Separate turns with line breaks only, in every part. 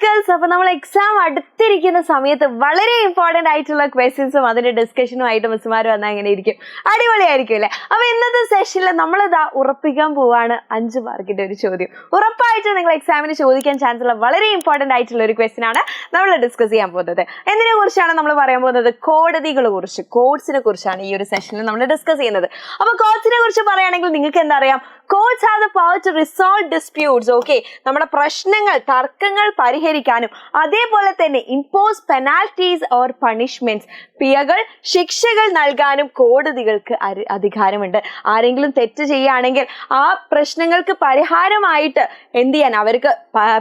Girls, അപ്പൊ നമ്മൾ exam അടുത്തിരിക്കുന്ന സമയത്ത് വളരെ ഇമ്പോർട്ടന്റ് ആയിട്ടുള്ള ക്വസ്റ്റ്യൻസും അതിന്റെ ഡിസ്കഷനും ആയിട്ട് മിസ്സുമാർ വന്നാൽ എങ്ങനെ ഇരിക്കും? അടിപൊളിയായിരിക്കും അല്ലേ? അപ്പൊ ഇന്നത്തെ സെഷനിൽ നമ്മളിതാ ഉറപ്പിക്കാൻ പോവാണ് 5 മാർക്കിന്റെ ഒരു ചോദ്യം. ഉറപ്പായിട്ട് നിങ്ങൾ എക്സാമിന് ചോദിക്കാൻ ചാൻസ് ഉള്ള വളരെ ഇമ്പോർട്ടന്റ് ആയിട്ടുള്ള ഒരു ക്വസ്റ്റ്യൻ ആണ് നമ്മൾ ഡിസ്കസ് ചെയ്യാൻ പോകുന്നത്. എന്തിനെ കുറിച്ചാണ് നമ്മൾ പറയാൻ പോകുന്നത്? കോടതികളെ കുറിച്ച്, കോർട്സിനെ കുറിച്ചാണ് ഈ ഒരു സെഷനിൽ നമ്മൾ ഡിസ്കസ് ചെയ്യുന്നത്. അപ്പൊ കോർട്സിനെ കുറിച്ച് പറയുകയാണെങ്കിൽ നിങ്ങൾക്ക് എന്താ അറിയാം? Courts have the power to resolve disputes. Okay, നമ്മുടെ പ്രശ്നങ്ങൾ, തർക്കങ്ങൾ പരിഹരിക്കാനും അതേപോലെ തന്നെ ഇമ്പോസ് പെനാൽറ്റീസ് ഓർ പണിഷ്മെന്റ്സ്, പിഴകൾ, ശിക്ഷകൾ നൽകാനും കോടതികൾക്ക് അധികാരമുണ്ട്. ആരെങ്കിലും തെറ്റ് ചെയ്യുകയാണെങ്കിൽ ആ പ്രശ്നങ്ങൾക്ക് പരിഹാരമായിട്ട് എന്ത് ചെയ്യാൻ? അവർക്ക്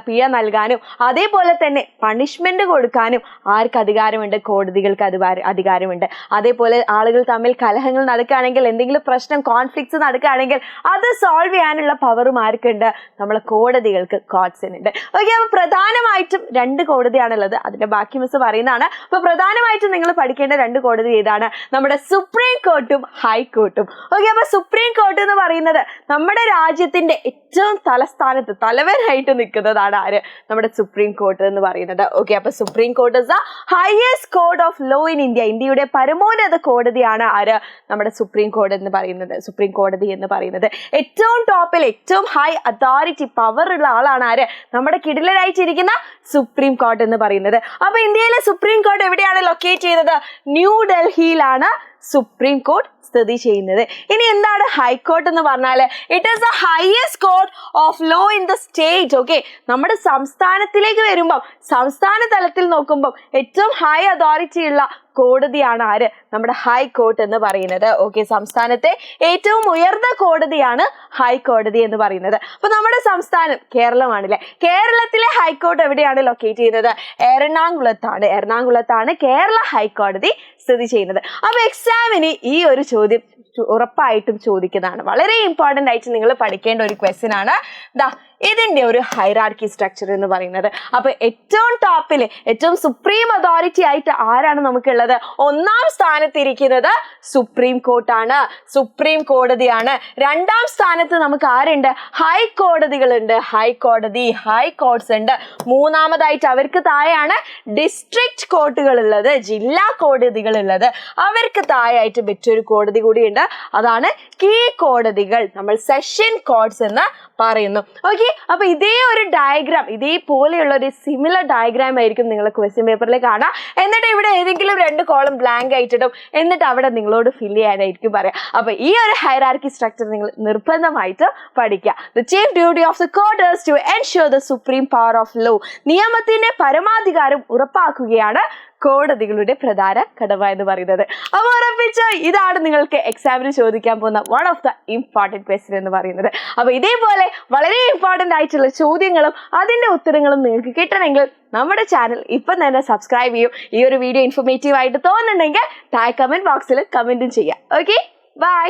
പിഴ നൽകാനും അതേപോലെ തന്നെ പണിഷ്മെന്റ് കൊടുക്കാനും ആർക്ക് അധികാരമുണ്ട്? കോടതികൾക്ക് അധികാരമുണ്ട്. അതേപോലെ ആളുകൾ തമ്മിൽ കലഹങ്ങൾ നടക്കുകയാണെങ്കിൽ, എന്തെങ്കിലും പ്രശ്നം, കോൺഫ്ലിക്ട്സ് നടക്കുകയാണെങ്കിൽ അത് സോൾവ് ചെയ്യാനുള്ള പവറും ആർക്കുണ്ട്? നമ്മളെ കോടതികൾക്ക്, കോർട്സിനുണ്ട്. ഓക്കെ, അപ്പൊ പ്രധാനമായിട്ടും 2 കോടതിയാണുള്ളത്. അതിന്റെ ബാക്കി മിസ് പറയുന്നതാണ്. അപ്പൊ പ്രധാനമായിട്ടും നിങ്ങൾ പഠിക്കേണ്ട 2 കോടതി ഏതാണ്? നമ്മുടെ സുപ്രീം കോർട്ടും ഹൈക്കോർട്ടും. ഓക്കെ, അപ്പൊ സുപ്രീം കോർട്ട് എന്ന് പറയുന്നത് നമ്മുടെ രാജ്യത്തിന്റെ ഏറ്റവും തലസ്ഥാനത്ത്, തലവനായിട്ട് നിൽക്കുന്നതാണ് ആര്? നമ്മുടെ സുപ്രീം കോർട്ട് എന്ന് പറയുന്നത്. ഓക്കെ, അപ്പൊ supreme court is the highest court of law in India. ഇന്ത്യയുടെ പരമോന്നത കോടതിയാണ് ആര്? നമ്മുടെ സുപ്രീം കോർട്ട് എന്ന് പറയുന്നത്, സുപ്രീം കോടതി എന്ന് പറയുന്നത്. ഏറ്റവും ടോപ്പിൽ, ഏറ്റവും ഹൈ അതോറിറ്റി, പവർ ഉള്ള ആളാണ് ആര്? നമ്മുടെ കിടിലനായിട്ടിരിക്കുന്ന സുപ്രീം കോർട്ട് എന്ന് പറയുന്നത്. അപ്പൊ ഇന്ത്യയിലെ സുപ്രീം കോർട്ട് എവിടെയാണ് ലൊക്കേറ്റ് ചെയ്യുന്നത്? ന്യൂഡൽഹിയിലാണ് സുപ്രീം കോർട്ട് സ്ഥിതി ചെയ്യുന്നത്. ഇനി എന്താണ് ഹൈക്കോർട്ട് എന്ന് പറഞ്ഞാൽ? It is the highest court of law in the state. Okay, നമ്മുടെ സംസ്ഥാനത്തിലേക്ക് വരുമ്പോൾ, സംസ്ഥാന തലത്തിൽ നോക്കുമ്പോൾ ഏറ്റവും ഹൈ അതോറിറ്റി ഉള്ള കോടതിയാണ് ആര്? നമ്മുടെ ഹൈക്കോർട്ട് എന്ന് പറയുന്നത്. ഓക്കെ, സംസ്ഥാനത്തെ ഏറ്റവും ഉയർന്ന കോടതിയാണ് ഹൈക്കോടതി എന്ന് പറയുന്നത്. അപ്പൊ നമ്മുടെ സംസ്ഥാനം കേരളമാണല്ലേ. കേരളത്തിലെ ഹൈക്കോർട്ട് എവിടെയാണ് ലൊക്കേറ്റ് ചെയ്യുന്നത്? എറണാകുളത്താണ് കേരള ഹൈക്കോടതി സ്ഥിതി ചെയ്യുന്നത്. അപ്പൊ എക്സാമിന് ഈ ഒരു ചോദ്യം ഉറപ്പായിട്ടും ചോദിക്കുന്നതാണ്. വളരെ ഇമ്പോർട്ടന്റ് ആയിട്ട് നിങ്ങൾ പഠിക്കേണ്ട ഒരു ക്വസ്റ്റ്യൻ ആണ് ഇതിന്റെ ഒരു ഹൈറാർക്കി സ്ട്രക്ചർ എന്ന് പറയുന്നത്. അപ്പൊ ഏറ്റവും ടോപ്പിൽ, ഏറ്റവും സുപ്രീം അതോറിറ്റി ആയിട്ട് ആരാണ് നമുക്കുള്ളത്? 1ാം സ്ഥാനത്തിരിക്കുന്നത് സുപ്രീം കോർട്ടാണ്, സുപ്രീം കോടതിയാണ്. 2ാം സ്ഥാനത്ത് നമുക്ക് ആരുണ്ട്? ഹൈക്കോടതികളുണ്ട്, ഹൈക്കോടതി, ഹൈക്കോർട്സ് ഉണ്ട്. 3ാമതായിട്ട് അവർക്ക് താഴെയാണ് ഡിസ്ട്രിക്ട് കോർട്ടുകൾ ഉള്ളത്, ജില്ലാ കോടതികൾ ഉള്ളത്. അവർക്ക് താഴെയായിട്ട് മറ്റൊരു കോടതി കൂടിയുണ്ട്, അതാണ് കീഴ്ക്കോടതികൾ, നമ്മൾ സെഷൻ കോർട്സ് എന്ന് പറയുന്നു. ഓക്കെ, അപ്പൊ ഇതേ ഒരു ഡയഗ്രാം, ഇതേപോലെയുള്ള ഒരു സിമിലർ ഡയഗ്രാം ആയിരിക്കും നിങ്ങൾ ക്വസ്റ്റ്യൻ പേപ്പറിൽ കാണാം. എന്നിട്ട് ഇവിടെ ഏതെങ്കിലും 2 കോളം ബ്ലാങ്ക് ആയിട്ടിടും, എന്നിട്ട് അവിടെ നിങ്ങളോട് ഫിൽ ചെയ്യാനായിരിക്കും പറയാം. അപ്പൊ ഈ ഒരു ഹൈറാർക്കി സ്ട്രക്ചർ നിങ്ങൾ നിർബന്ധമായിട്ട് പഠിക്കുക. The chief duty of the court is to ensure the supreme power of law. നിയമത്തിന്റെ പരമാധികാരം ഉറപ്പാക്കുകയാണ് കോടതികളുടെ പ്രധാന കടമ എന്ന് പറയുന്നത്. അപ്പൊ ഉറപ്പിച്ച് ഇതാണ് നിങ്ങൾക്ക് എക്സാമിന് ചോദിക്കാൻ പോകുന്ന one of the important question എന്ന് പറയുന്നത്. അപ്പൊ ഇതേപോലെ വളരെ ഇമ്പോർട്ടന്റ് ആയിട്ടുള്ള ചോദ്യങ്ങളും അതിന്റെ ഉത്തരങ്ങളും നിങ്ങൾക്ക് കിട്ടണമെങ്കിൽ നമ്മുടെ ചാനൽ ഇപ്പം തന്നെ സബ്സ്ക്രൈബ് ചെയ്യും. ഈ ഒരു വീഡിയോ ഇൻഫോർമേറ്റീവ് ആയിട്ട് തോന്നുന്നുണ്ടെങ്കിൽ താഴെ കമന്റ് ബോക്സിൽ കമന്റും ചെയ്യാം. Okay, by.